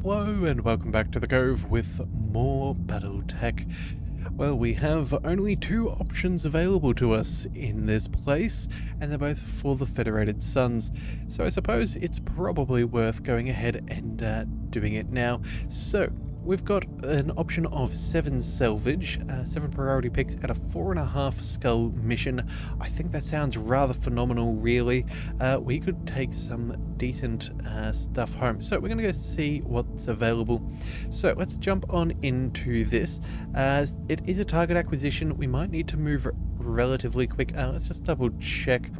Hello and welcome back to the Cove with more BattleTech. Well, we have only two options available to us in this place, and they're both for the Federated Suns. So I suppose it's probably worth going ahead and doing it now. So we've got an option of 7 salvage, 7 priority picks at a 4.5 skull mission. I think that sounds rather phenomenal, really. We could take some decent stuff home. So we're going to go see what's available. So let's jump on into this. It is a target acquisition. We might need to move relatively quick. Let's just double check.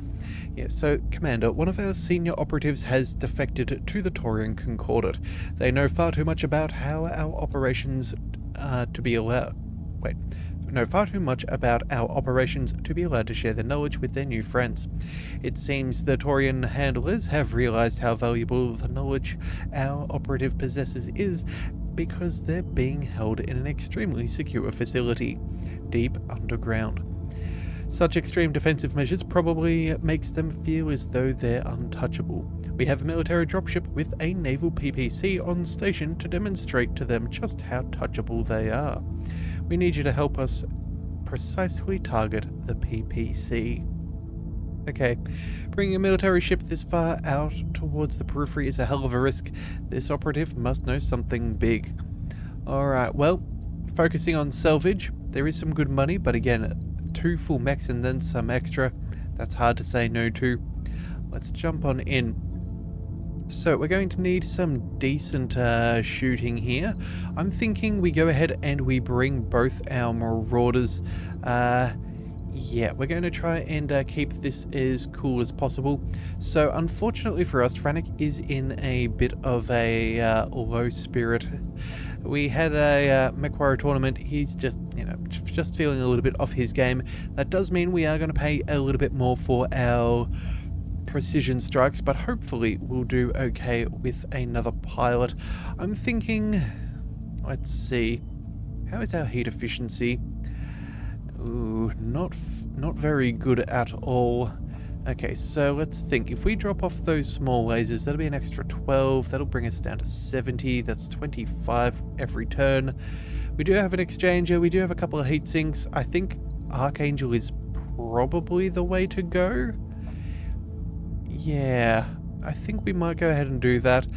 Yeah, so Commander, one of our senior operatives has defected to the Taurian Concordat. They know far too much about how our operations to be allowed. Know far too much about our operations to be allowed to share their knowledge with their new friends. It seems the Taurian handlers have realized how valuable the knowledge our operative possesses is, because they're being held in an extremely secure facility, deep underground. Such extreme defensive measures probably makes them feel as though they're untouchable. We have a military dropship with a naval PPC on station to demonstrate to them just how touchable they are. We need you to help us precisely target the PPC. Okay, bringing a military ship this far out towards the periphery is a hell of a risk. This operative must know something big. Alright, well, focusing on salvage, there is some good money, but again, 2 full mechs and then some extra. That's hard to say no to. Let's jump on in. So we're going to need some decent shooting here. I'm thinking we go ahead and we bring both our Marauders. Yeah, we're going to try and keep this as cool as possible. So unfortunately for us, Frantic is in a bit of a low spirit. We had a MechWarrior tournament. He's just, just feeling a little bit off his game. That does mean we are going to pay a little bit more for our precision strikes, but hopefully we'll do okay with another pilot. I'm thinking, let's see, how is our heat efficiency? Ooh, not very good at all. Okay, so let's think. If we drop off those small lasers, that'll be an extra 12. That'll bring us down to 70. That's 25 every turn. We do have an exchanger. We do have a couple of heat sinks. I think Archangel is probably the way to go. Yeah, I think we might go ahead and do that,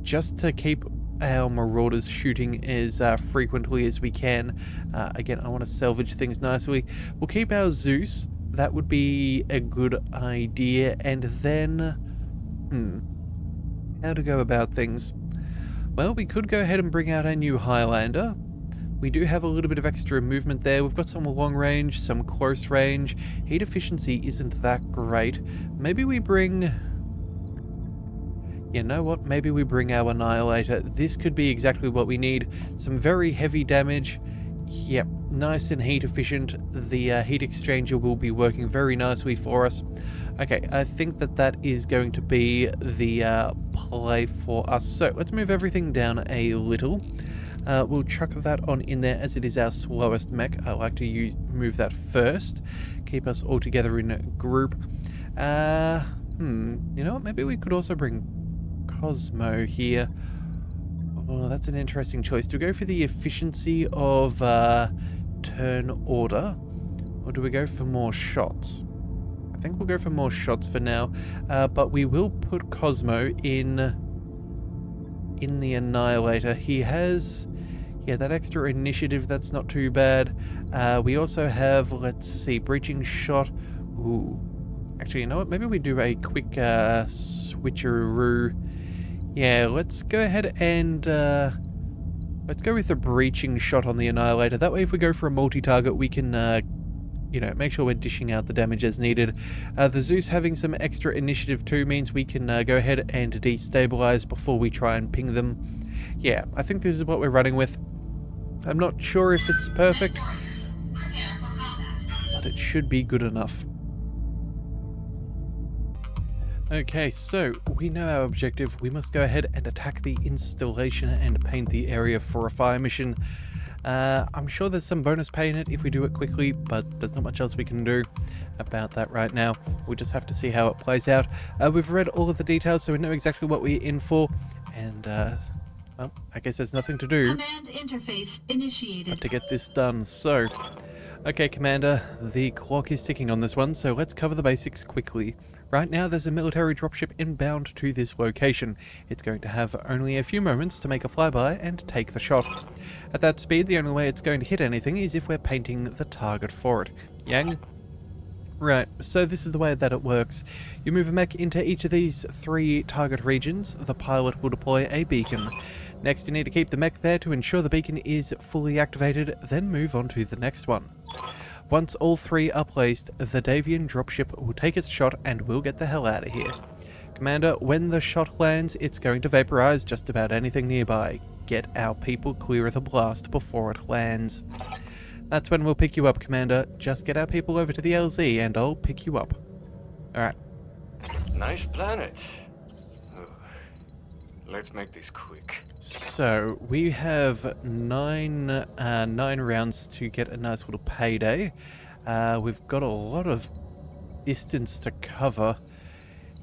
just to keep our Marauders shooting as frequently as we can. Again, I want to salvage things nicely. We'll keep our Zeus. That would be a good idea. And then, how to go about things? Well, we could go ahead and bring out our new Highlander. We do have a little bit of extra movement there. We've got some long range, some close range. Heat efficiency isn't that great. Maybe we bring... You know what? Maybe we bring our Annihilator. This could be exactly what we need. Some very heavy damage. Yep, nice and heat efficient. The heat exchanger will be working very nicely for us. Okay, I think that is going to be the play for us. So let's move everything down a little. We'll chuck that on in there as it is our slowest mech. I like to move that first. Keep us all together in a group. You know what? Maybe we could also bring Cosmo here. Oh, that's an interesting choice. Do we go for the efficiency of turn order, or do we go for more shots? I think we'll go for more shots for now, but we will put Cosmo in the Annihilator. He has, yeah, that extra initiative. That's not too bad. We also have, let's see, breaching shot. Ooh, actually, you know what? Maybe we do a quick switcheroo. Yeah, let's go ahead and let's go with the breaching shot on the Annihilator. That way, if we go for a multi-target, we can, make sure we're dishing out the damage as needed. The Zeus having some extra initiative too means we can go ahead and destabilize before we try and ping them. Yeah, I think this is what we're running with. I'm not sure if it's perfect, but it should be good enough. Okay, so we know our objective. We must go ahead and attack the installation and paint the area for a fire mission. I'm sure there's some bonus pay in it if we do it quickly, but there's not much else we can do about that right now. We'll just have to see how it plays out. We've read all of the details, so we know exactly what we're in for, and Well, I guess there's nothing to do Command interface initiated. but to get this done. So, okay, Commander, the clock is ticking on this one, so let's cover the basics quickly. Right now, there's a military dropship inbound to this location. It's going to have only a few moments to make a flyby and take the shot. At that speed, the only way it's going to hit anything is if we're painting the target for it. Yang? Right, so this is the way that it works. You move a mech into each of these 3 target regions. The pilot will deploy a beacon. Next, you need to keep the mech there to ensure the beacon is fully activated, then move on to the next one. Once all 3 are placed, the Davian dropship will take its shot and we'll get the hell out of here. Commander, when the shot lands, it's going to vaporize just about anything nearby. Get our people clear of the blast before it lands. That's when we'll pick you up, Commander. Just get our people over to the LZ and I'll pick you up. Alright. Nice planet. Let's make this quick. So, we have nine rounds to get a nice little payday. We've got a lot of distance to cover.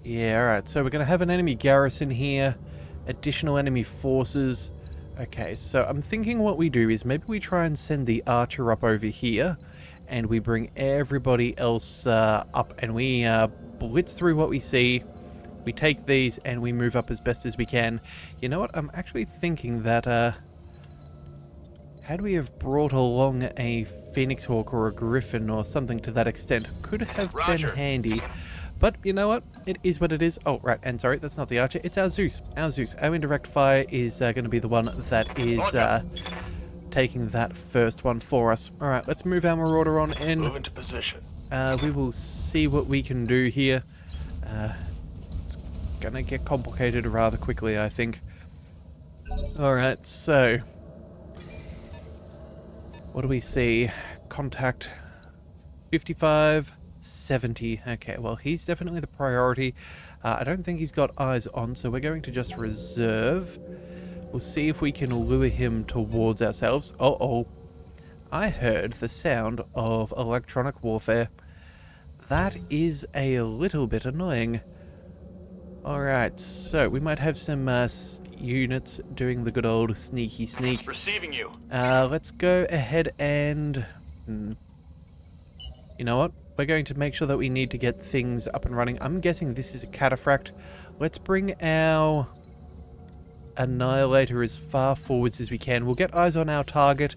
Yeah, alright. So we're going to have an enemy garrison here. Additional enemy forces. Okay, so I'm thinking what we do is maybe we try and send the archer up over here. And we bring everybody else up and we blitz through what we see. We take these and we move up as best as we can. You know what? I'm actually thinking that, had we have brought along a Phoenix Hawk or a Griffin or something to that extent, could have been handy. But you know what? It is what it is. Oh, right. And sorry, that's not the Archer. It's our Zeus. Our Zeus. Our indirect fire is going to be the one that is taking that first one for us. All right, let's move our Marauder on in. Move into position. We will see what we can do here. It's gonna get complicated rather quickly, I think. Alright, so what do we see? Contact 55, 70. Okay, well, he's definitely the priority. I don't think he's got eyes on, so we're going to just reserve. We'll see if we can lure him towards ourselves. Uh-oh. I heard the sound of electronic warfare. That is a little bit annoying. Alright, so we might have some units doing the good old sneaky sneak. Receiving you. Let's go ahead and... You know what? We're going to make sure that we need to get things up and running. I'm guessing this is a cataphract. Let's bring our Annihilator as far forwards as we can. We'll get eyes on our target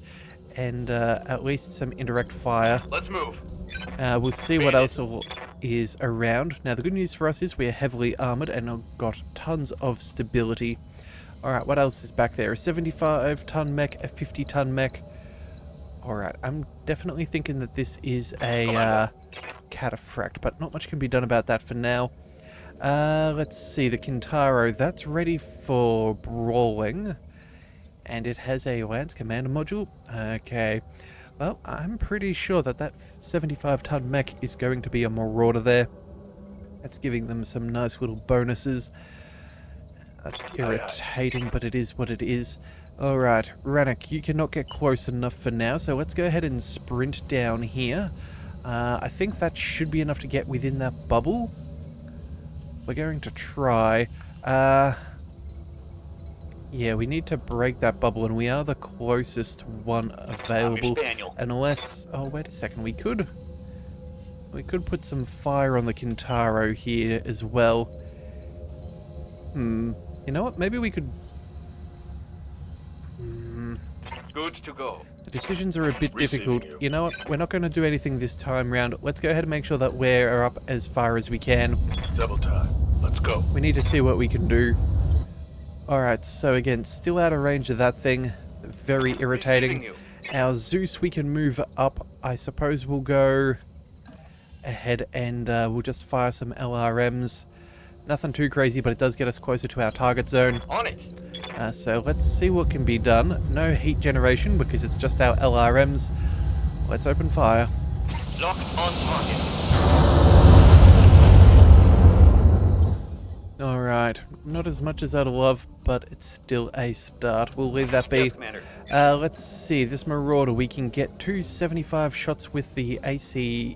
and at least some indirect fire. Let's move. We'll see what else is around. Now, the good news for us is we're heavily armored and have got tons of stability. Alright, what else is back there? A 75-ton mech, a 50-ton mech. Alright, I'm definitely thinking that this is a cataphract, but not much can be done about that for now. Let's see, the Kintaro, that's ready for brawling. And it has a Lance Commander module. Okay. Well, I'm pretty sure that that 75-ton mech is going to be a Marauder there. That's giving them some nice little bonuses. That's irritating, but it is what it is. Alright, Rannoch, you cannot get close enough for now, so let's go ahead and sprint down here. I think that should be enough to get within that bubble. We're going to try. Yeah, we need to break that bubble, and we are the closest one available. Unless... Oh, wait a second. We could put some fire on the Kintaro here as well. You know what? Maybe we could... Good to go. The decisions are a bit difficult. You know what? We're not going to do anything this time round. Let's go ahead and make sure that we're up as far as we can. Double time. Let's go. We need to see what we can do. Alright, so again, still out of range of that thing. Very irritating. Our Zeus, we can move up. I suppose we'll go ahead and we'll just fire some LRMs. Nothing too crazy, but it does get us closer to our target zone. On it. So let's see what can be done. No heat generation because it's just our LRMs. Let's open fire. Locked on target. Alright, not as much as I'd love, but it's still a start. We'll leave that be. Yes, let's see, this Marauder, we can get 275 shots with the with the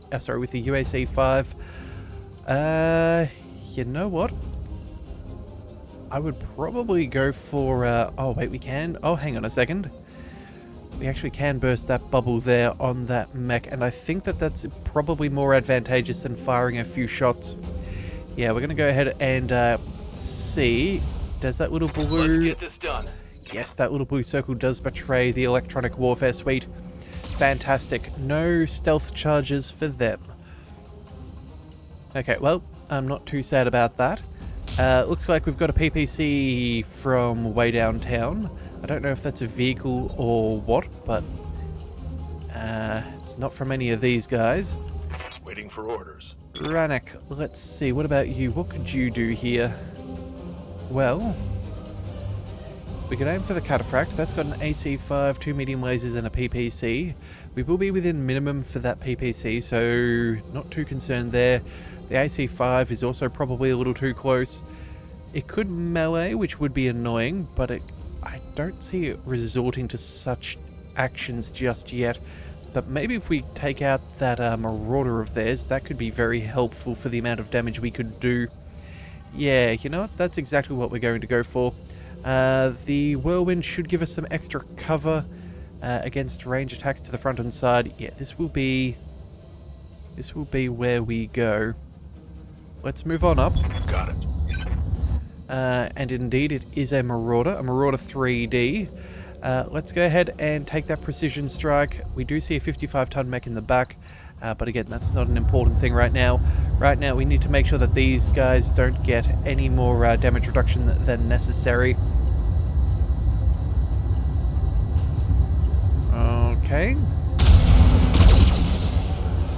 UAC 5. You know what? I would probably go for... oh, wait, we can? Oh, hang on a second. We actually can burst that bubble there on that mech, and I think that that's probably more advantageous than firing a few shots. Yeah, we're going to go ahead and see. Does that little blue... Let's get this done. Yes, that little blue circle does betray the electronic warfare suite. Fantastic. No stealth charges for them. Okay, well, I'm not too sad about that. Looks like we've got a PPC from way downtown. I don't know if that's a vehicle or what, but it's not from any of these guys. Waiting for orders. Ranek, let's see. What about you? What could you do here? Well, we could aim for the cataphract. That's got an AC-5, 2 medium lasers, and a PPC. We will be within minimum for that PPC, so not too concerned there. The AC-5 is also probably a little too close. It could melee, which would be annoying, but I don't see it resorting to such actions just yet. But maybe if we take out that marauder of theirs, that could be very helpful for the amount of damage we could do. Yeah, you know what? That's exactly what we're going to go for. The whirlwind should give us some extra cover against range attacks to the front and side. Yeah, this will be where we go. Let's move on up. Got it. And indeed, it is a Marauder 3D. Let's go ahead and take that precision strike. We do see a 55-ton mech in the back, but again, that's not an important thing right now. Right now, we need to make sure that these guys don't get any more damage reduction than necessary. Okay.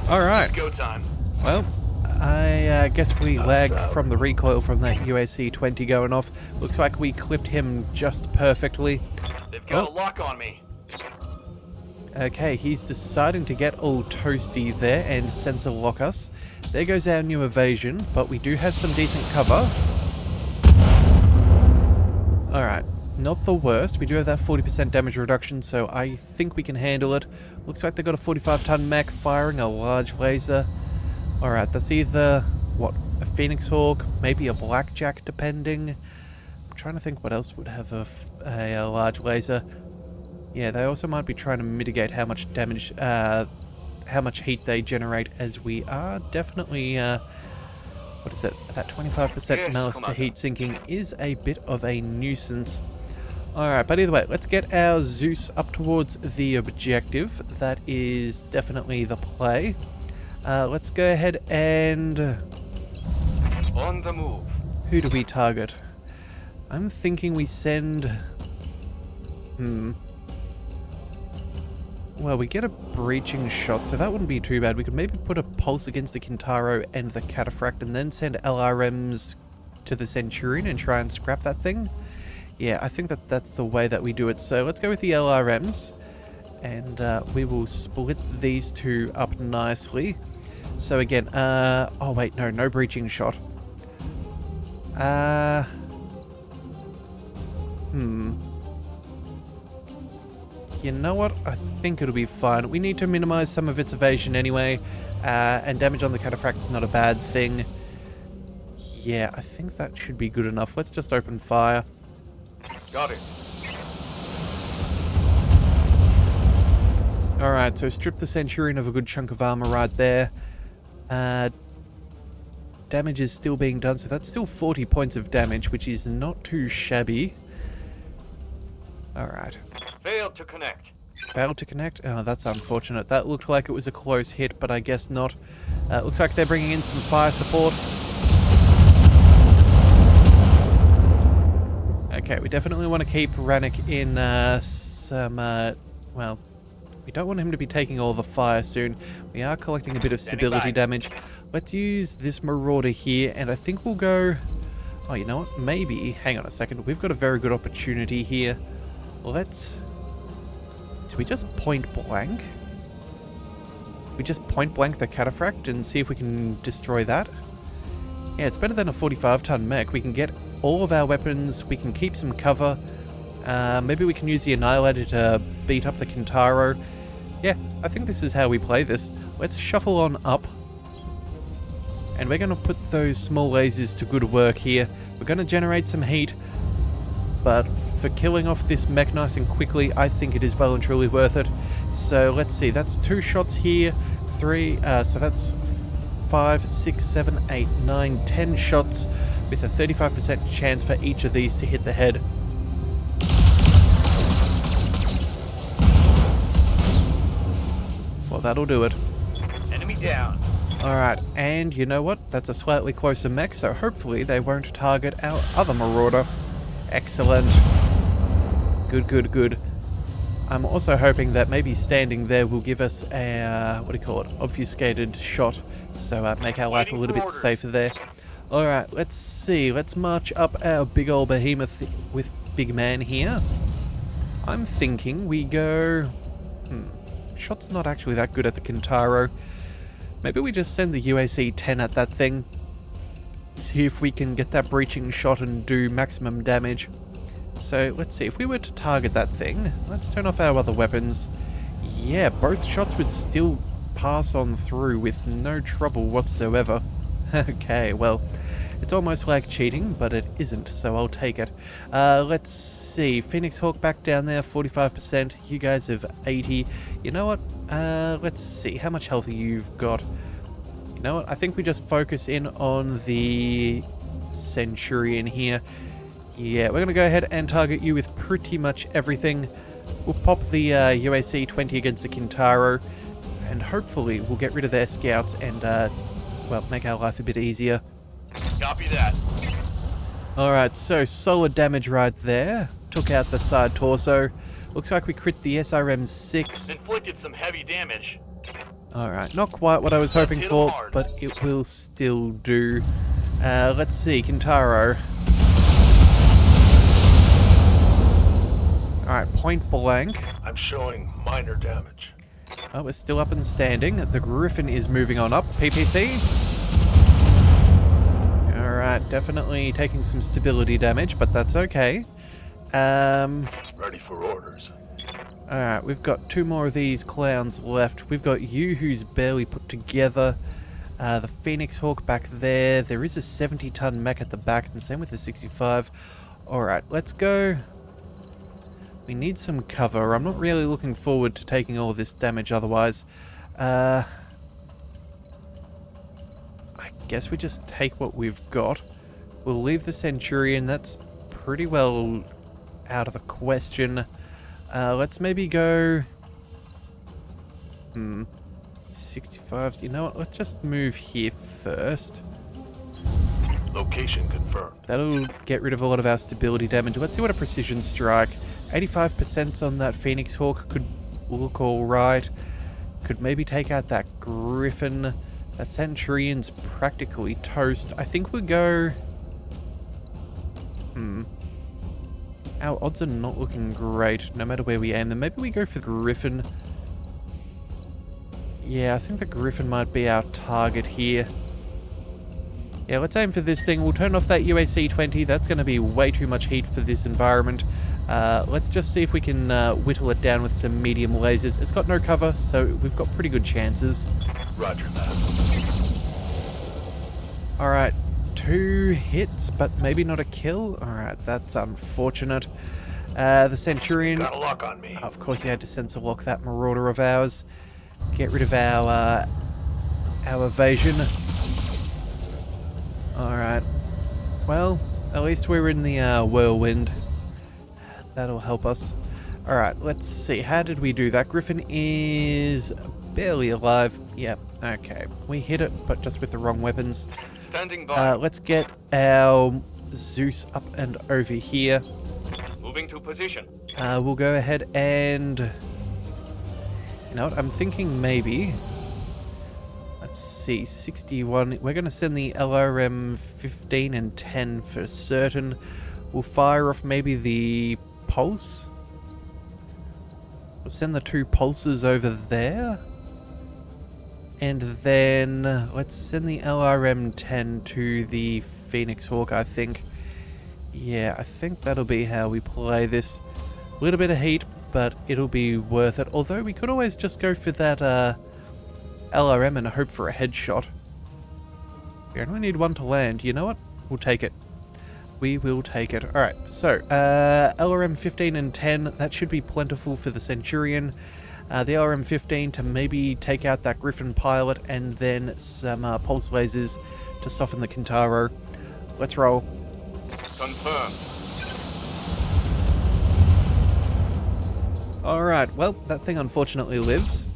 All right. Go time. Well, I guess we lagged from the recoil from that UAC-20 going off. Looks like we clipped him just perfectly. They've got a lock on me. Okay, he's deciding to get all toasty there and sensor lock us. There goes our new evasion, but we do have some decent cover. Alright, not the worst. We do have that 40% damage reduction, so I think we can handle it. Looks like they've got a 45-ton mech firing a large laser. Alright, that's either, what, a Phoenix Hawk, maybe a Blackjack, depending. I'm trying to think what else would have a large laser. Yeah, they also might be trying to mitigate how much damage, how much heat they generate, as we are definitely, what is it, that 25% malice to heat sinking is a bit of a nuisance. Alright, but either way, let's get our Zeus up towards the objective. That is definitely the play. Let's go ahead and... On the move. Who do we target? I'm thinking we send... Well, we get a breaching shot, so that wouldn't be too bad. We could maybe put a pulse against the Kintaro and the Cataphract and then send LRMs to the Centurion and try and scrap that thing. Yeah, I think that's the way that we do it. So let's go with the LRMs, and we will split these two up nicely. So again, oh wait, no breaching shot. You know what? I think it'll be fine. We need to minimize some of its evasion anyway, and damage on the Cataphract's not a bad thing. Yeah, I think that should be good enough. Let's just open fire. Got it. Alright, so strip the Centurion of a good chunk of armor right there. Damage is still being done, so that's still 40 points of damage, which is not too shabby. Alright. Failed to connect. Failed to connect? Oh, that's unfortunate. That looked like it was a close hit, but I guess not. Looks like they're bringing in some fire support. Okay, we definitely want to keep Ranek in some, well, we don't want him to be taking all the fire soon. We are collecting a bit of stability damage. Let's use this Marauder here, and I think we'll go... Oh, you know what? Maybe... Hang on a second. We've got a very good opportunity here. Let's... Do we just point blank? We just point blank the Cataphract and see if we can destroy that? Yeah, it's better than a 45-ton mech. We can get all of our weapons. We can keep some cover. Maybe we can use the Annihilator to beat up the Kintaro. Yeah, I think this is how we play this. Let's shuffle on up. And we're going to put those small lasers to good work here. We're going to generate some heat. But for killing off this mech nice and quickly, I think it is well and truly worth it. So let's see, that's 2 shots here, 3, so that's 5, 6, 7, 8, 9, 10 shots with a 35% chance for each of these to hit the head. Well, that'll do it. Enemy down. Alright, and you know what? That's a slightly closer mech, so hopefully they won't target our other marauder. Excellent. Good, good, good. I'm also hoping that maybe standing there will give us a, what do you call it, obfuscated shot, so make our life a little bit safer there. Alright, let's see. Let's march up our big old behemoth with big man here. I'm thinking we go... Shot's not actually that good at the Kintaro. Maybe we just send the UAC-10 at that thing. See if we can get that breaching shot and do maximum damage. So let's see, if we were to target that thing, let's turn off our other weapons. Yeah, both shots would still pass on through with no trouble whatsoever. Okay, well, it's almost like cheating, but it isn't, so I'll take it. Let's see, Phoenix Hawk back down there, 45%. You guys have 80. You know what? Let's see, how much health you've got. You know what? I think we just focus in on the Centurion here. Yeah, we're going to go ahead and target you with pretty much everything. We'll pop the UAC-20 against the Kintaro, and hopefully we'll get rid of their scouts and, well, make our life a bit easier. Copy that. Alright, so solid damage right there. Took out the side torso. Looks like we crit the SRM-6. Inflicted some heavy damage. Alright, not quite what I was hoping for, but it will still do. Let's see, Kintaro. Alright, point blank. I'm showing minor damage. Oh, we're still up and standing. The Griffin is moving on up. PPC. Alright, definitely taking some stability damage, but that's okay. Ready for orders. Alright, we've got 2 more of these clowns left. We've got you, who's barely put together. The Phoenix Hawk back there. There is a 70-ton mech at the back, and same with the 65. Alright, let's go. We need some cover. I'm not really looking forward to taking all this damage otherwise. I guess we just take what we've got. We'll leave the Centurion. That's pretty well out of the question. Let's maybe go... 65. You know what? Let's just move here first. Location confirmed. That'll get rid of a lot of our stability damage. Let's see what a precision strike. 85% on that Phoenix Hawk could look alright. Could maybe take out that Griffin. That Centurion's practically toast. I think we'll go... Our odds are not looking great, no matter where we aim them. Maybe we go for the Griffin. Yeah, I think the Griffin might be our target here. Yeah, let's aim for this thing. We'll turn off that UAC-20. That's going to be way too much heat for this environment. Let's just see if we can whittle it down with some medium lasers. It's got no cover, so we've got pretty good chances. Roger that. Alright, 2 hits, but maybe not a kill. Alright, that's unfortunate. The Centurion... Got a lock on me. Of course you had to sensor lock that marauder of ours. Get rid of our evasion. Alright. Well, at least we're in the whirlwind. That'll help us. Alright, let's see. How did we do? That Griffin is barely alive. Yep, okay. We hit it, but just with the wrong weapons. Standing by. Let's get our Zeus up and over here. Moving to position. We'll go ahead and... You know what? I'm thinking maybe... Let's see, 61. We're going to send the LRM 15 and 10 for certain. We'll fire off maybe the pulse. We'll send the 2 pulses over there. And then let's send the LRM 10 to the Phoenix Hawk, I think. Yeah, I think that'll be how we play this. A little bit of heat, but it'll be worth it. Although we could always just go for that... LRM and hope for a headshot. We only need one to land. You know what? We'll take it. We will take it. Alright, so, LRM 15 and 10, that should be plentiful for the Centurion. The LRM 15 to maybe take out that Griffin pilot, and then some pulse lasers to soften the Kintaro. Let's roll. Confirmed. Alright, well, that thing unfortunately lives.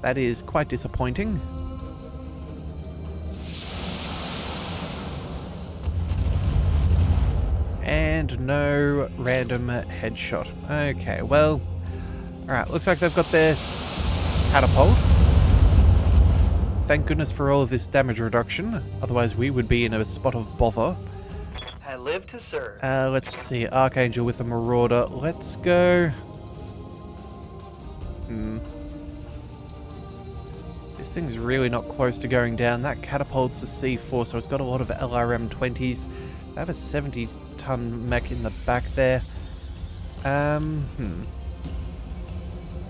That is quite disappointing. And no random headshot. Okay, well... Alright, looks like they've got this catapult. Thank goodness for all of this damage reduction. Otherwise we would be in a spot of bother. I live to serve. Let's see. Archangel with a Marauder. Let's go... This thing's really not close to going down. That catapult's a C4, so it's got a lot of LRM-20s. They have a 70-ton mech in the back there.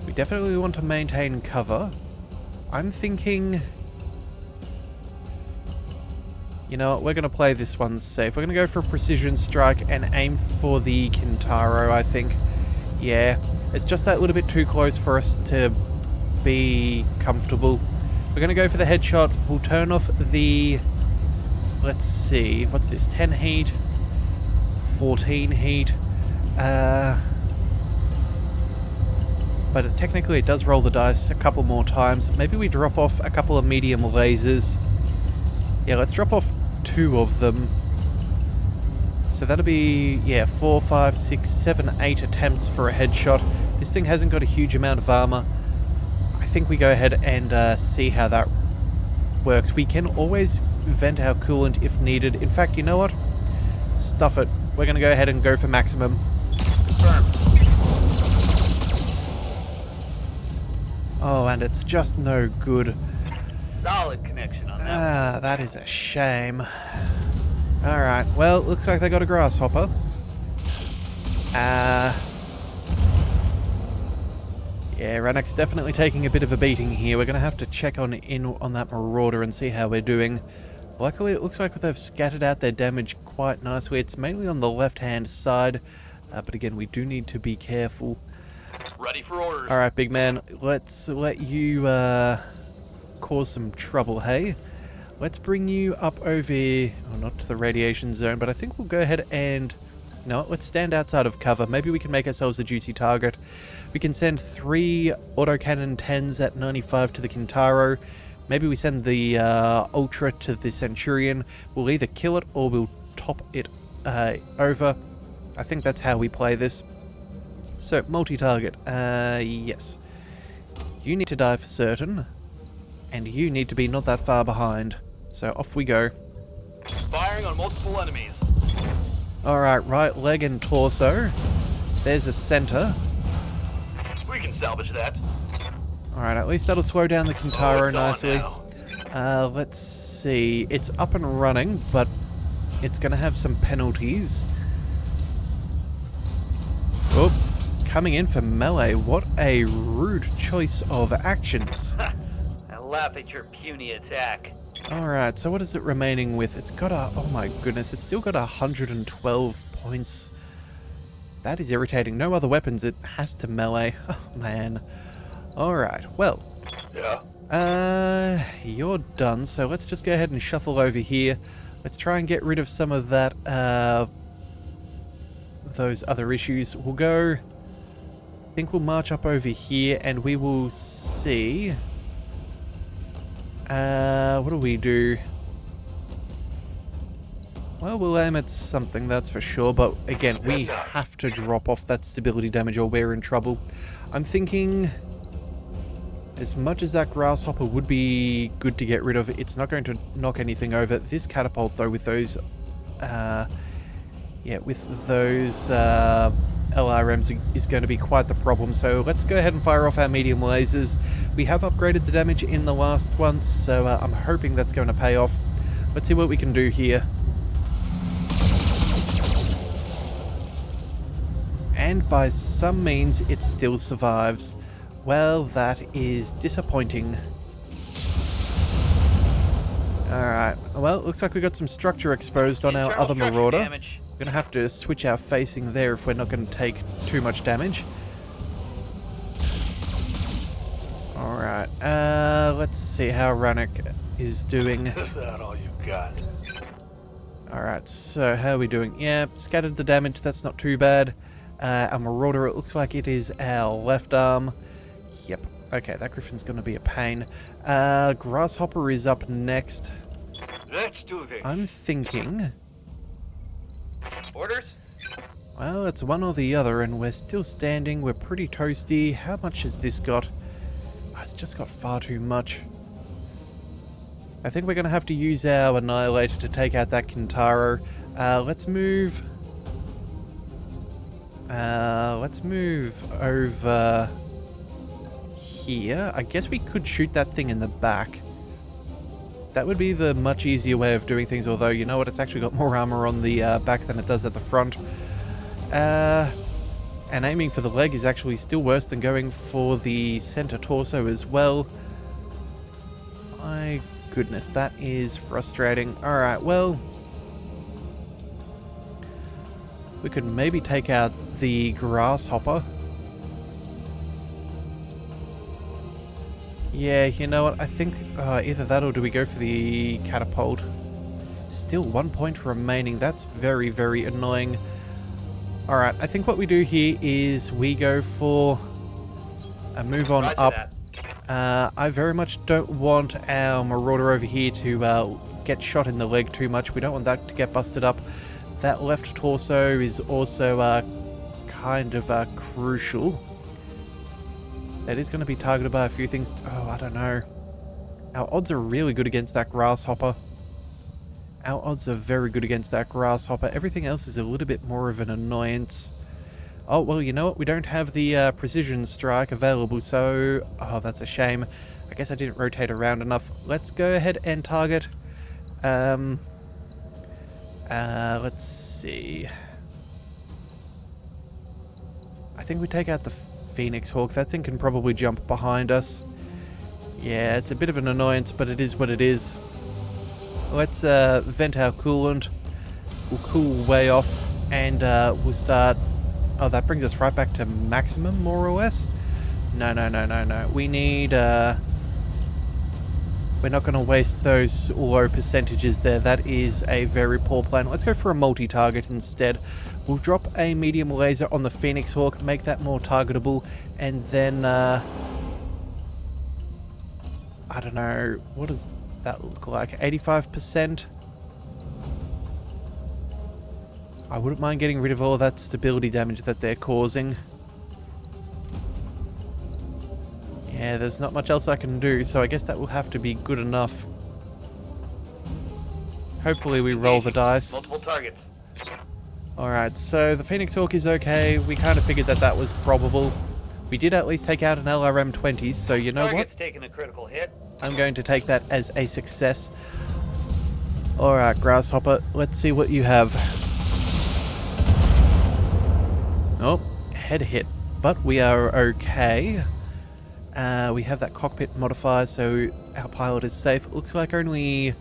We definitely want to maintain cover. I'm thinking... You know what, we're going to play this one safe. We're going to go for a precision strike and aim for the Kintaro, I think. Yeah, it's just that little bit too close for us to be comfortable. We're going to go for the headshot. We'll turn off the... Let's see, what's this? 10 heat, 14 heat. But technically it does roll the dice a couple more times. Maybe we drop off a couple of medium lasers. Yeah, let's drop off 2 of them. So that'll be, yeah, 4, 5, 6, 7, 8 attempts for a headshot. This thing hasn't got a huge amount of armor. I think we go ahead and see how that works. We can always vent our coolant if needed. In fact, you know what? Stuff it. We're going to go ahead and go for maximum. Confirmed. Oh, and it's just no good. Solid connection on that. Ah, that is a shame. Alright, well, looks like they got a grasshopper. Yeah, Rannoch's definitely taking a bit of a beating here. We're going to have to check on that Marauder and see how we're doing. Luckily, it looks like they've scattered out their damage quite nicely. It's mainly on the left-hand side, but again, we do need to be careful. Ready for orders. Alright, big man, let's let you cause some trouble, hey? Let's bring you up over, well, not to the radiation zone, but I think we'll go ahead and... No, let's stand outside of cover. Maybe we can make ourselves a juicy target. We can send 3 autocannon 10s at 95 to the Kintaro. Maybe we send the Ultra to the Centurion. We'll either kill it or we'll top it over. I think that's how we play this. So, multi-target. Yes. You need to die for certain. And you need to be not that far behind. So, off we go. Firing on multiple enemies. Alright, right leg and torso. There's a center. We can salvage that. Alright, at least that'll slow down the Kintaro it's on nicely. now. Let's see. It's up and running, but it's going to have some penalties. Oh, coming in for melee. What a rude choice of actions. I laugh at your puny attack. Alright, so what is it remaining with? It's got a... Oh my goodness, it's still got 112 points. That is irritating. No other weapons, it has to melee. Oh man. Alright, well. Yeah. You're done, so let's just go ahead and shuffle over here. Let's try and get rid of some of that, those other issues. We'll go... I think we'll march up over here and we will see... what do we do? Well, we'll aim at something, that's for sure, but again, we have to drop off that stability damage or we're in trouble. I'm thinking, as much as that grasshopper would be good to get rid of, it's not going to knock anything over. This catapult, though, with those, LRMs is going to be quite the problem, so let's go ahead and fire off our medium lasers. We have upgraded the damage in the last one, so I'm hoping that's going to pay off. Let's see what we can do here. And by some means, it still survives. Well, that is disappointing. Alright, well, looks like we got some structure exposed on our Internal other structure marauder. damage. We're gonna have to switch our facing there if we're not gonna take too much damage. Alright, let's see how Rannoch is doing. Is that all you got? Alright, so how are we doing? Yeah, scattered the damage, that's not too bad. Our marauder, it looks like it is our left arm. Yep, okay, that griffin's gonna be a pain. Grasshopper is up next. Let's do this. I'm thinking, Orders? well, it's one or the other, and we're still standing. We're pretty toasty. How much has this got? Oh, it's just got far too much. I think we're going to have to use our Annihilator to take out that Kintaro. Let's move... let's move over here. I guess we could shoot that thing in the back. That would be the much easier way of doing things, although, you know what, it's actually got more armor on the back than it does at the front. And aiming for the leg is actually still worse than going for the center torso as well. My goodness, that is frustrating. Alright, well... we could maybe take out the grasshopper. Yeah, you know what, I think either that or do we go for the catapult? Still 1 point remaining, that's very, very annoying. Alright, I think what we do here is we go for a move on Roger up. that. I very much don't want our marauder over here to get shot in the leg too much. We don't want that to get busted up. That left torso is also kind of crucial. That is going to be targeted by a few things. Oh, I don't know. Our odds are really good against that grasshopper. Our odds are very good against that grasshopper. Everything else is a little bit more of an annoyance. Oh, well, you know what? We don't have the precision strike available, so... oh, that's a shame. I guess I didn't rotate around enough. Let's go ahead and target. Let's see. I think we take out the Phoenix Hawk. That thing can probably jump behind us. Yeah, it's a bit of an annoyance, but it is what it is. Let's vent our coolant. We'll cool way off, and we'll start... oh, that brings us right back to maximum, more or less? No. We need... we're not going to waste those low percentages there. That is a very poor plan. Let's go for a multi-target instead. We'll drop a medium laser on the Phoenix Hawk, make that more targetable, and then... I don't know, what does that look like? 85%? I wouldn't mind getting rid of all of that stability damage that they're causing. Yeah, there's not much else I can do, so I guess that will have to be good enough. Hopefully we roll the dice. Multiple targets. Alright, so the Phoenix Hawk is okay. We kind of figured that that was probable. We did at least take out an LRM-20, so you know what? Target's taking a critical hit. I'm going to take that as a success. Alright, Grasshopper, let's see what you have. Oh, head hit, but we are okay. We have that cockpit modifier, so our pilot is safe. It looks like only...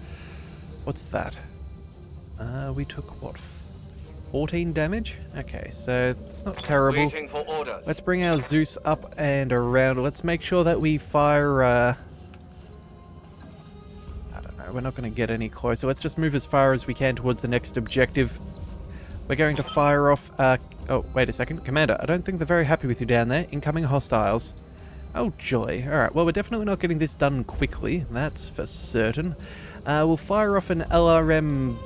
what's that? We took, what, 14 damage? Okay, so it's not terrible. Waiting for order. Let's bring our Zeus up and around. Let's make sure that we fire... I don't know, we're not going to get any closer. Let's just move as far as we can towards the next objective. We're going to fire off... oh, wait a second. Commander, I don't think they're very happy with you down there. Incoming hostiles. Oh, joy. Alright, well, we're definitely not getting this done quickly. That's for certain. We'll fire off an LRM...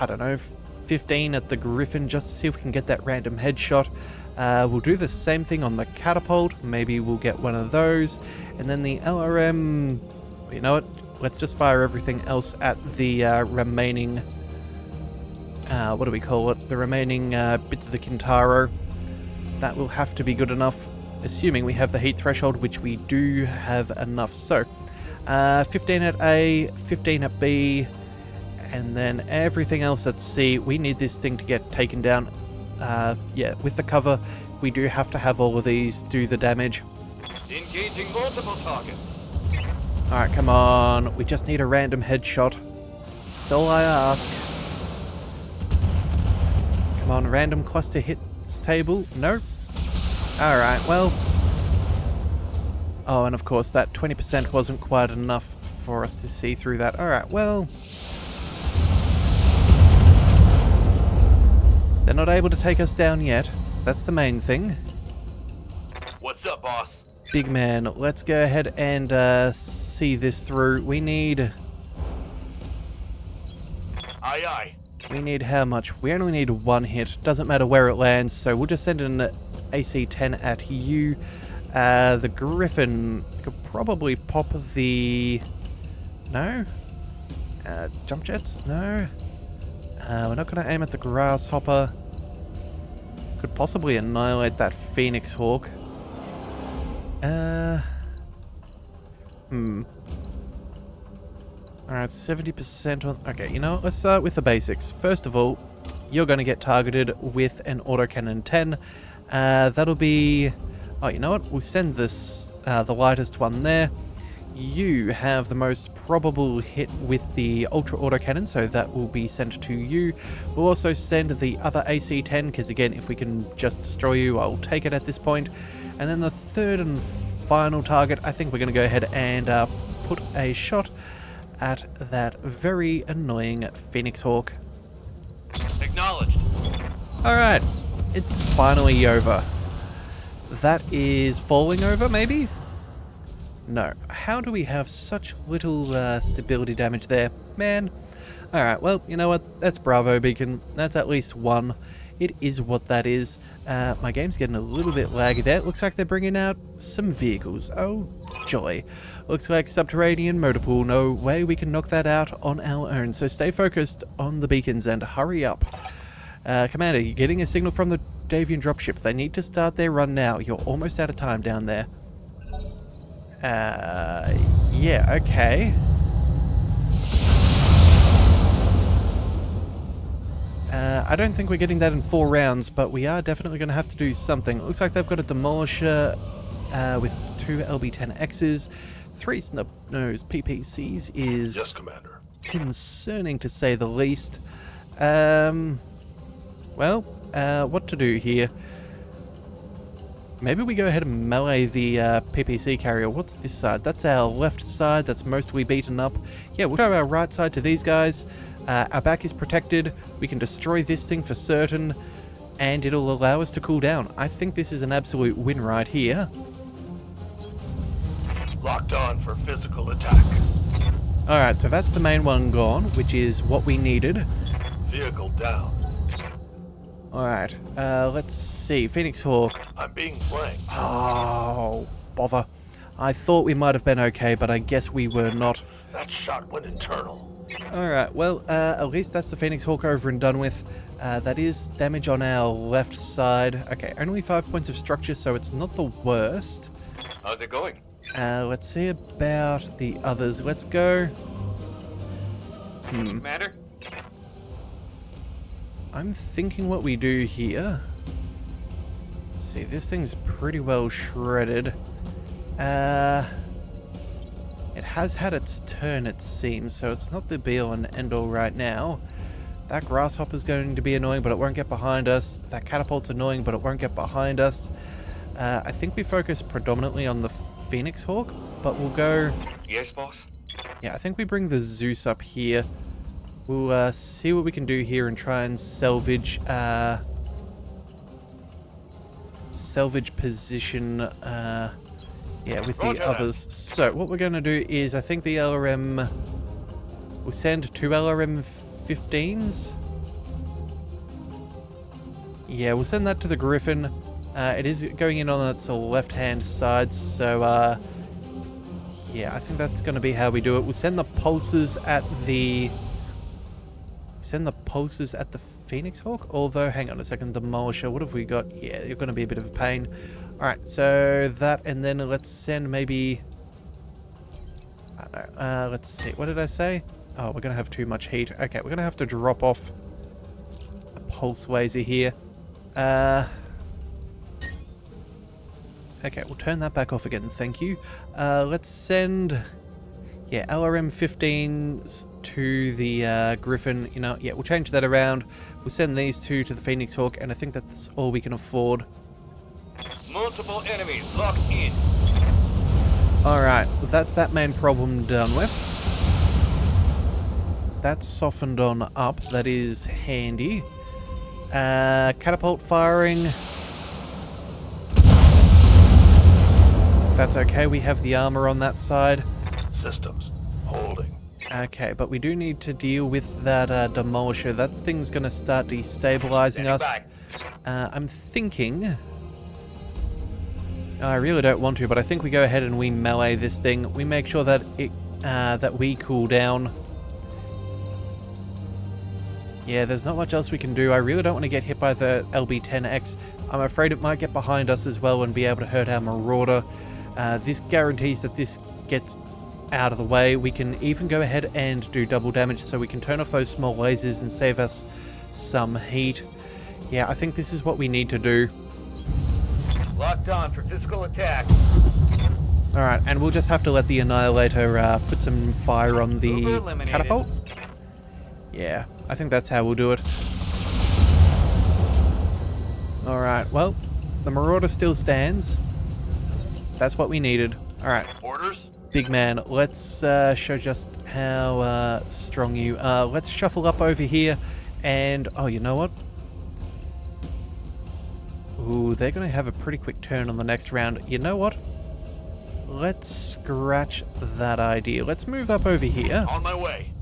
I don't know, 15 at the Griffin just to see if we can get that random headshot. We'll do the same thing on the catapult. Maybe we'll get one of those. And then the LRM... you know what? Let's just fire everything else at the remaining... what do we call it? The remaining bits of the Kintaro. That will have to be good enough, assuming we have the heat threshold, which we do have enough. So, 15 at A, 15 at B, and then everything else at C. We need this thing to get taken down. Yeah, with the cover, we do have to have all of these do the damage. Engaging multiple targets. Alright, come on. We just need a random headshot. That's all I ask. Come on, random cluster hits table. No? Alright, well. Oh, and of course that 20% wasn't quite enough for us to see through that. Alright, well. They're not able to take us down yet. That's the main thing. What's up, boss? Big man, let's go ahead and see this through. We need... Aye, aye. We need how much? We only need one hit. Doesn't matter where it lands, so we'll just send an AC-10 at you. The Griffin could probably pop the... No? Jump jets? No? We're not going to aim at the Grasshopper. Could possibly annihilate that Phoenix Hawk. Alright, 70% on... Okay, you know what? Let's start with the basics. First of all, you're going to get targeted with an autocannon 10. That'll be... Oh, you know what? We'll send this, the lightest one there. You have the most probable hit with the ultra autocannon, so that will be sent to you. We'll also send the other AC-10, because again, if we can just destroy you, I'll take it at this point. And then the third and final target, I think we're going to go ahead and put a shot at that very annoying Phoenix Hawk. Acknowledged. Alright, it's finally over. That is falling over, maybe? No. How do we have such little stability damage there? Man. Alright, well, you know what? That's Bravo Beacon. That's at least one. It is what that is. My game's getting a little bit laggy there. Looks like they're bringing out some vehicles. Oh, joy. Looks like subterranean motor pool. No way we can knock that out on our own. So stay focused on the beacons and hurry up. Commander, you're getting a signal from the Davian dropship. They need to start their run now. You're almost out of time down there. Yeah, okay. I don't think we're getting that in 4 rounds, but we are definitely going to have to do something. It looks like they've got a demolisher with 2 LB-10Xs, 3 snub-nosed PPCs is Yes, Commander. concerning to say the least. Well, what to do here? Maybe we go ahead and melee the PPC carrier. What's this side? That's our left side. That's mostly beaten up. Yeah, we'll go our right side to these guys. Our back is protected. We can destroy this thing for certain. And it'll allow us to cool down. I think this is an absolute win right here. Locked on for physical attack. Alright, so that's the main one gone, which is what we needed. Vehicle down. Alright, let's see. Phoenix Hawk. I'm being flanked. Oh, bother. I thought we might have been okay, but I guess we were not. That shot went internal. Alright, well, at least that's the Phoenix Hawk over and done with. That is damage on our left side. Okay, only 5 points of structure, so it's not the worst. How's it going? Let's see about the others. Let's go. Commander? I'm thinking what we do here. Let's see, this thing's pretty well shredded. It has had its turn, it seems, so it's not the be-all and end-all right now. That Grasshopper's going to be annoying, but it won't get behind us. That Catapult's annoying, but it won't get behind us. I think we focus predominantly on the Phoenix Hawk, but we'll go... Yes, boss? Yeah, I think we bring the Zeus up here. We'll see what we can do here and try and salvage position yeah, with the others. So what we're going to do is I think the LRM... We'll send 2 LRM-15s. Yeah, we'll send that to the Griffin. It is going in on its left-hand side, so yeah, I think that's going to be how we do it. We'll send the pulses at the... Phoenix Hawk? Although, hang on a second, Demolisher, what have we got? Yeah, you're going to be a bit of a pain. Alright, so that, and then let's send maybe... I don't know, let's see, what did I say? Oh, we're going to have too much heat. Okay, we're going to have to drop off a pulse laser here. Okay, we'll turn that back off again, thank you. Let's send... Yeah, LRM-15s to the Griffin. You know, yeah, we'll change that around. We'll send these two to the Phoenix Hawk, and I think that's all we can afford. Multiple enemies locked in. Alright, that's that main problem done with. That's softened on up. That is handy. Catapult firing. That's okay, we have the armor on that side. Systems holding. Okay, but we do need to deal with that demolisher. That thing's going to start destabilizing us. Back. I'm thinking... I really don't want to, but I think we go ahead and we melee this thing. We make sure that it that we cool down. Yeah, there's not much else we can do. I really don't want to get hit by the LB-10X. I'm afraid it might get behind us as well and be able to hurt our Marauder. This guarantees that this gets out of the way. We can even go ahead and do double damage, so we can turn off those small lasers and save us some heat. Yeah, I think this is what we need to do. Locked on for physical attack. Alright, and we'll just have to let the Annihilator put some fire on the Mover eliminated. catapult. Yeah, I think that's how we'll do it. Alright, well, the Marauder still stands. That's what we needed. Alright, Orders? big man, let's show just how strong you are. Let's shuffle up over here and... Oh, you know what? Ooh, they're going to have a pretty quick turn on the next round. You know what? Let's scratch that idea. Let's move up over here. On my way.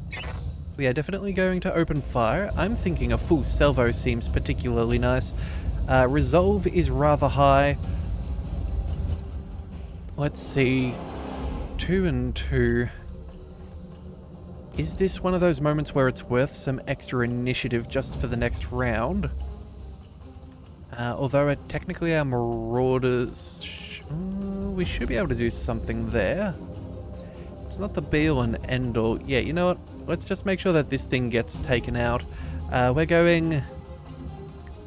We are definitely going to open fire. I'm thinking a full salvo seems particularly nice. Resolve is rather high. Let's see. 2 and 2. Is this one of those moments where it's worth some extra initiative just for the next round? Although technically our Marauders... we should be able to do something there. It's not the be-all and end-all. Yeah, you know what? Let's just make sure that this thing gets taken out. We're going...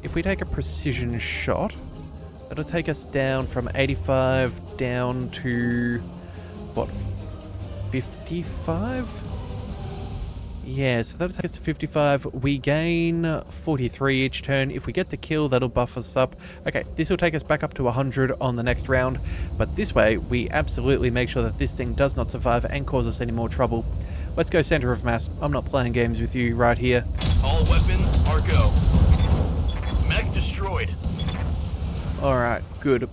If we take a precision shot, that'll take us down from 85 down to... What? 55? Yeah, so that'll take us to 55. We gain 43 each turn. If we get the kill, that'll buff us up. Okay, this will take us back up to 100 on the next round. But this way, we absolutely make sure that this thing does not survive and cause us any more trouble. Let's go center of mass. I'm not playing games with you right here. All weapons are go. Mech destroyed. Alright, good.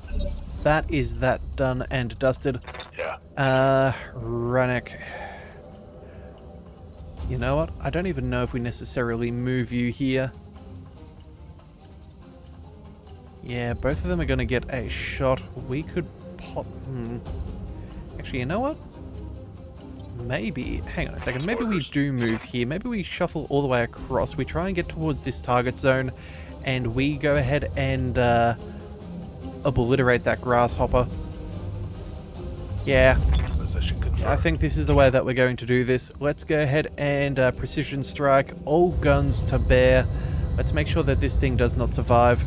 That is that done and dusted. Yeah. Ranek. You know what? I don't even know if we necessarily move you here. Yeah, both of them are going to get a shot. We could pop... Actually, you know what? Maybe... Hang on a second. Maybe we do move here. Maybe we shuffle all the way across. We try and get towards this target zone. And we go ahead and obliterate that grasshopper. Yeah. I think this is the way that we're going to do this. Let's go ahead and precision strike. All guns to bear. Let's make sure that this thing does not survive.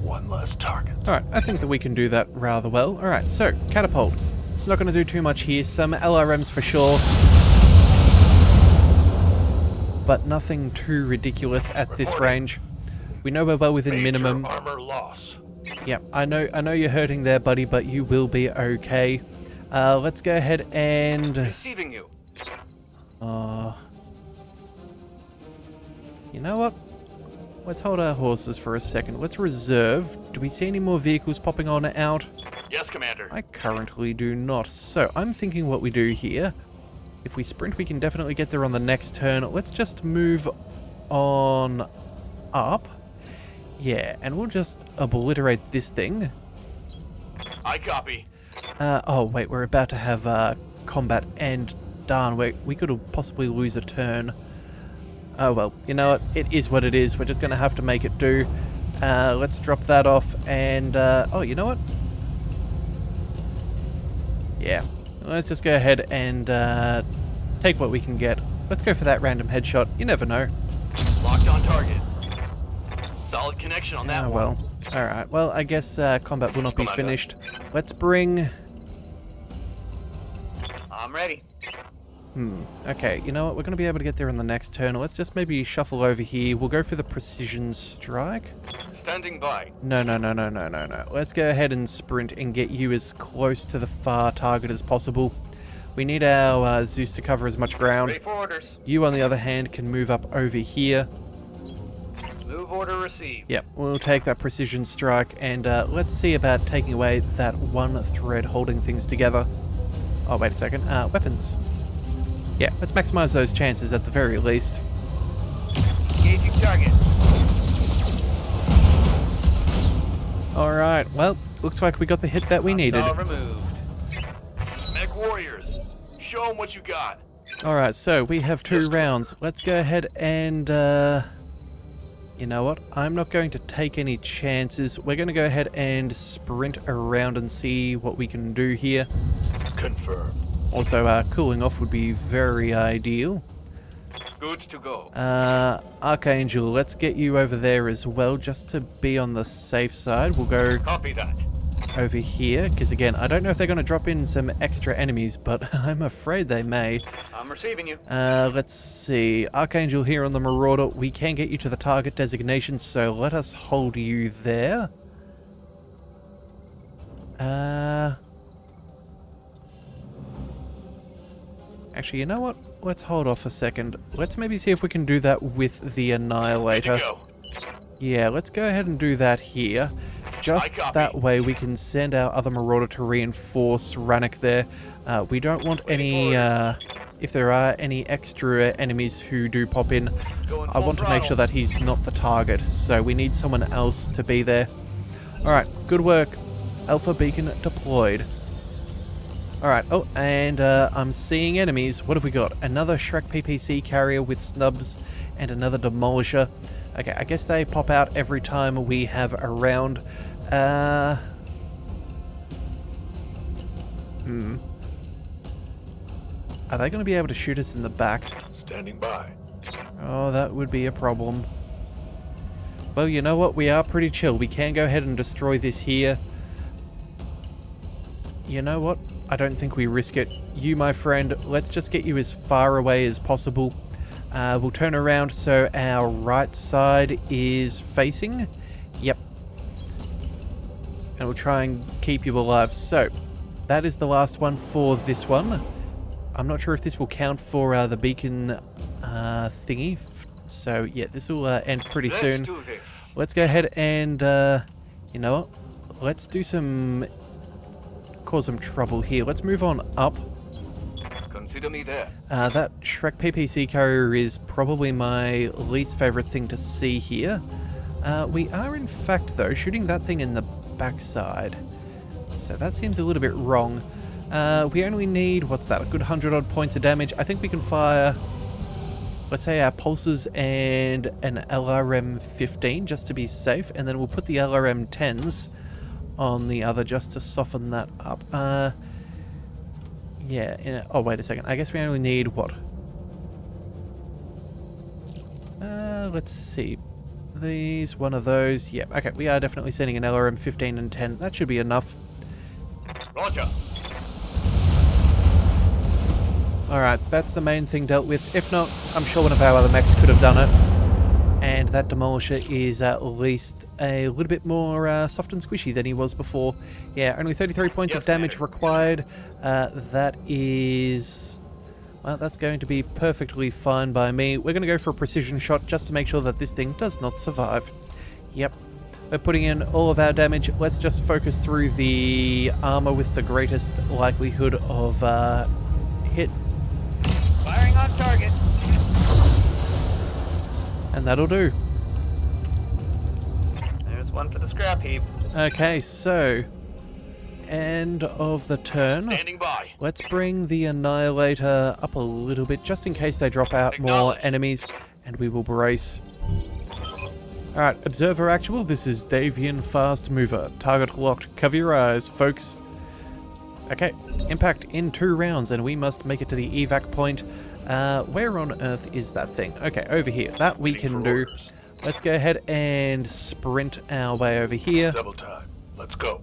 One less target. Alright, I think that we can do that rather well. Alright, so, catapult. It's not going to do too much here. Some LRMs for sure. But nothing too ridiculous at this range. We know we're well within minimum. Major armor loss. Yeah, I know you're hurting there, buddy, but you will be okay. Let's go ahead and... Receiving you. You know what? Let's hold our horses for a second. Let's reserve. Do we see any more vehicles popping on out? Yes, Commander. I currently do not. So, I'm thinking what we do here. If we sprint, we can definitely get there on the next turn. Let's just move on up. Yeah, and we'll just obliterate this thing. I copy. Oh, wait, we're about to have combat and darn, we could possibly lose a turn. Oh, well, you know what? It is what it is. We're just going to have to make it do. Let's drop that off and... oh, you know what? Yeah. Let's just go ahead and take what we can get. Let's go for that random headshot. You never know. Locked on target. Solid connection on that Oh, one. well. Alright, well, I guess combat will not be Commander. finished. Let's bring... I'm ready. Okay, you know what? We're going to be able to get there in the next turn. Let's just maybe shuffle over here. We'll go for the precision strike. Standing by. No. Let's go ahead and sprint and get you as close to the far target as possible. We need our Zeus to cover as much ground. Ready for orders. You, on the other hand, can move up over here. Move order received. Yep, we'll take that precision strike, and let's see about taking away that one thread holding things together. Oh, wait a second. Weapons. Yeah, let's maximize those chances at the very least. Engaging target. Alright, well, looks like we got the hit that we needed. Hostile removed. MechWarriors, show them what you got. Alright, so we have 2 rounds. Let's go ahead and, you know what? I'm not going to take any chances. We're going to go ahead and sprint around and see what we can do here. Confirm. Also, cooling off would be very ideal. Good to go. Archangel, let's get you over there as well, just to be on the safe side. We'll go Copy that. over here, because again, I don't know if they're going to drop in some extra enemies, but I'm afraid they may. I'm receiving you. Let's see. Archangel here on the Marauder. We can get you to the target designation, so let us hold you there. Actually, you know what? Let's hold off a second. Let's maybe see if we can do that with the Annihilator. Ready to go. Yeah, let's go ahead and do that here. Just I copy. that way we can send our other Marauder to reinforce Rannoch there. We don't want any, if there are any extra enemies who do pop in, Going I full want to make sure that he's not the target, so we need someone else to be there. Alright, good work. Alpha Beacon deployed. Alright, oh, and I'm seeing enemies. What have we got? Another Shrek PPC carrier with snubs and another Demolisher. Okay, I guess they pop out every time we have a round. Are they going to be able to shoot us in the back? Standing by. Oh, that would be a problem. Well, you know what? We are pretty chill. We can go ahead and destroy this here. You know what? I don't think we risk it. You, my friend, let's just get you as far away as possible. We'll turn around so our right side is facing. Yep. And we'll try and keep you alive. So, that is the last one for this one. I'm not sure if this will count for the beacon thingy. So, yeah, this will end pretty soon. do this. Let's go ahead and, you know what? Let's do some... cause some trouble here. Let's move on up. Consider me there. That Shrek PPC carrier is probably my least favorite thing to see here. We are, in fact, though, shooting that thing in the backside. So that seems a little bit wrong. We only need, what's that, a good 100-odd points of damage. I think we can fire, let's say, our pulses and an LRM-15 just to be safe, and then we'll put the LRM-10s on the other just to soften that up. Yeah, oh, wait a second. I guess we only need, what? Let's see. These, one of those. Yeah, okay, we are definitely sending an LRM 15 and 10. That should be enough. Roger. Alright, that's the main thing dealt with. If not, I'm sure one of our other mechs could have done it. And that Demolisher is at least a little bit more soft and squishy than he was before. Yeah, only 33 points of damage required. That is... well, that's going to be perfectly fine by me. We're going to go for a precision shot just to make sure that this thing does not survive. Yep. We're putting in all of our damage. Let's just focus through the armor with the greatest likelihood of hit. Firing on target. And that'll do. There's one for the scrap heap. Okay, so... end of the turn. Standing by. Let's bring the Annihilator up a little bit, just in case they drop out more Acknowledge. enemies, and we will brace. Alright, Observer Actual, this is Davian Fast Mover. Target locked. Cover your eyes, folks. Okay, impact in 2 rounds, and we must make it to the evac point. Where on earth is that thing? Okay, over here. That we can do. let's go ahead and sprint our way over here. Double time. Let's go.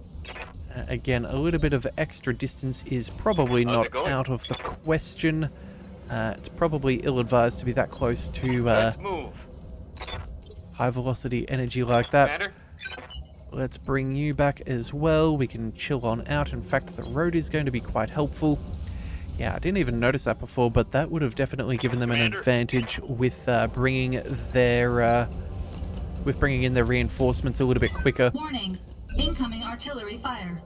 Again, a little bit of extra distance is probably How's not it going? out of the question. It's probably ill-advised to be that close to Let's move. high-velocity energy like that. Commander? Let's bring you back as well. We can chill on out. In fact, the road is going to be quite helpful. Yeah, I didn't even notice that before, but that would have definitely given them an Commander? advantage with bringing in their reinforcements a little bit quicker. Warning. Incoming artillery fire.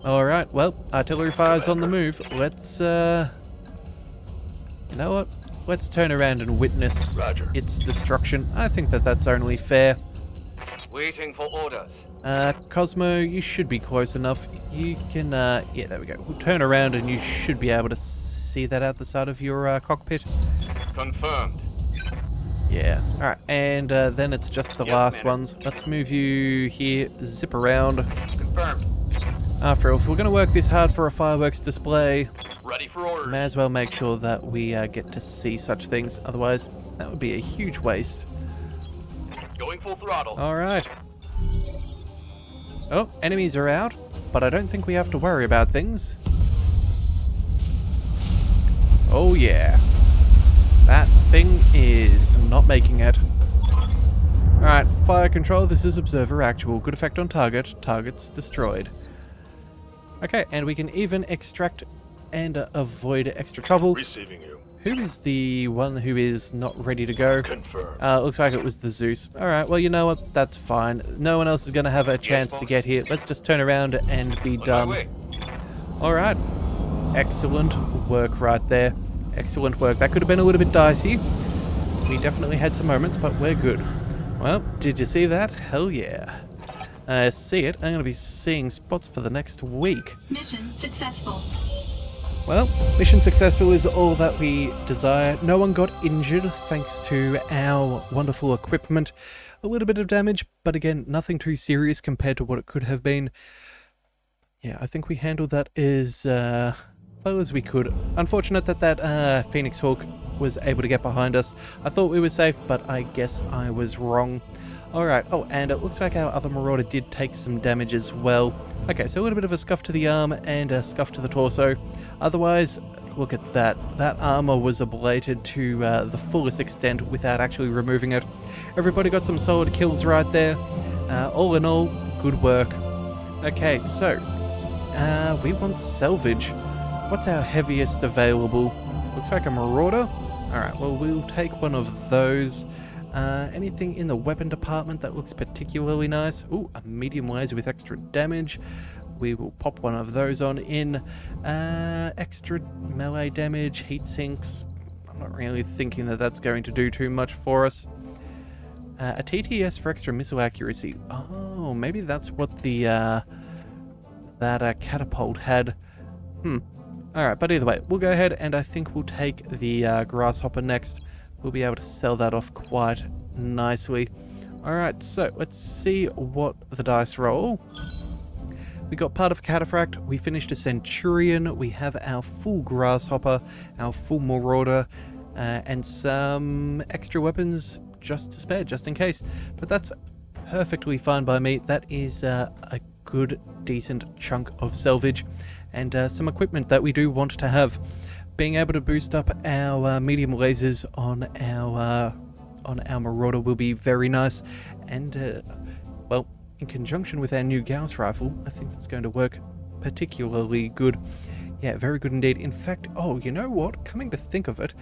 All right, well, artillery fire's on the move. Let's, you know what? Let's turn around and witness Roger. its destruction. I think that that's only fair. Waiting for orders. Cosmo, you should be close enough. You can, yeah, there we go. We'll turn around and you should be able to see that out the side of your cockpit. Confirmed. Yeah. All right, and then it's just the Yes, last Commander. ones. Let's move you here, zip around. Confirmed. After all, if we're going to work this hard for a fireworks display, Ready for orders. may as well make sure that we get to see such things. Otherwise, that would be a huge waste. Going full throttle. All right. Oh, enemies are out, but I don't think we have to worry about things. Oh yeah. That thing is not making it. Alright, fire control, this is observer actual. Good effect on target. Target's destroyed. Okay, and we can even extract and avoid extra trouble. Receiving you. Who is the one who is not ready to go? Confirm. Looks like it was the Zeus. Alright, well, you know what? That's fine. No one else is going to have a chance to get here. Let's just turn around and be On my done. way. Alright. Excellent work right there. Excellent work. That could have been a little bit dicey. We definitely had some moments, but we're good. Well, did you see that? Hell yeah. See it. I'm going to be seeing spots for the next week. Mission successful. Well, mission successful is all that we desire. No one got injured thanks to our wonderful equipment. A little bit of damage, but again, nothing too serious compared to what it could have been. Yeah, I think we handled that as well as we could. Unfortunate that that Phoenix Hawk was able to get behind us. I thought we were safe, but I guess I was wrong. Alright, oh, and it looks like our other Marauder did take some damage as well. Okay, so a little bit of a scuff to the arm and a scuff to the torso. Otherwise, look at that. That armor was ablated to the fullest extent without actually removing it. Everybody got some solid kills right there. All in all, good work. Okay, so we want salvage. What's our heaviest available? Looks like a Marauder. Alright, well, we'll take one of those. Anything in the weapon department that looks particularly nice? Ooh, a medium laser with extra damage. We will pop one of those on in. Extra melee damage, heat sinks. I'm not really thinking that that's going to do too much for us. A TTS for extra missile accuracy. Oh, maybe that's what the that catapult had. Alright, but either way, we'll go ahead and I think we'll take the grasshopper next. We'll be able to sell that off quite nicely. Alright, so let's see what the dice roll. We got part of a cataphract, we finished a centurion, we have our full grasshopper, our full marauder, and some extra weapons just to spare, just in case. But that's perfectly fine by me. That is a good, decent chunk of salvage and some equipment that we do want to have. Being able to boost up our medium lasers on our Marauder will be very nice, and well, in conjunction with our new Gauss rifle, I think that's going to work particularly good. Yeah, very good indeed. In fact, oh, you know what? Coming to think of it,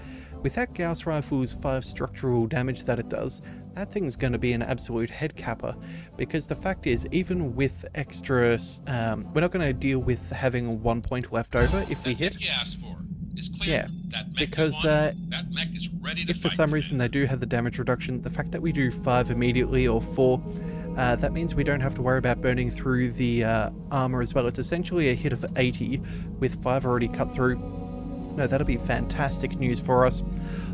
with that Gauss rifle's 5 structural damage that it does, that thing's going to be an absolute head capper, because the fact is, even with extra, we're not going to deal with having 1 point left over if we hit. Yeah, because if for some reason they do have the damage reduction, the fact that we do 5 immediately or 4, that means we don't have to worry about burning through the armor as well. It's essentially a hit of 80 with 5 already cut through. No, that'll be fantastic news for us.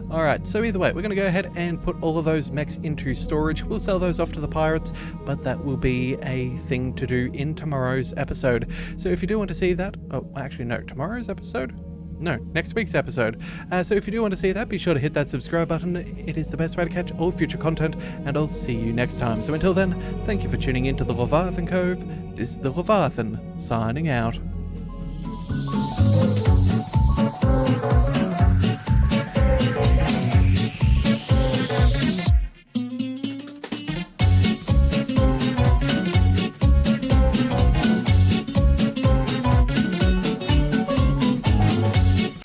Alright, so either way, we're going to go ahead and put all of those mechs into storage. We'll sell those off to the pirates, but that will be a thing to do in tomorrow's episode. So if you do want to see that, oh, actually no, tomorrow's episode? No, next week's episode. So if you do want to see that, be sure to hit that subscribe button. It is the best way to catch all future content, and I'll see you next time. So until then, thank you for tuning in to the Leviathan Cove. This is the Leviathan, signing out.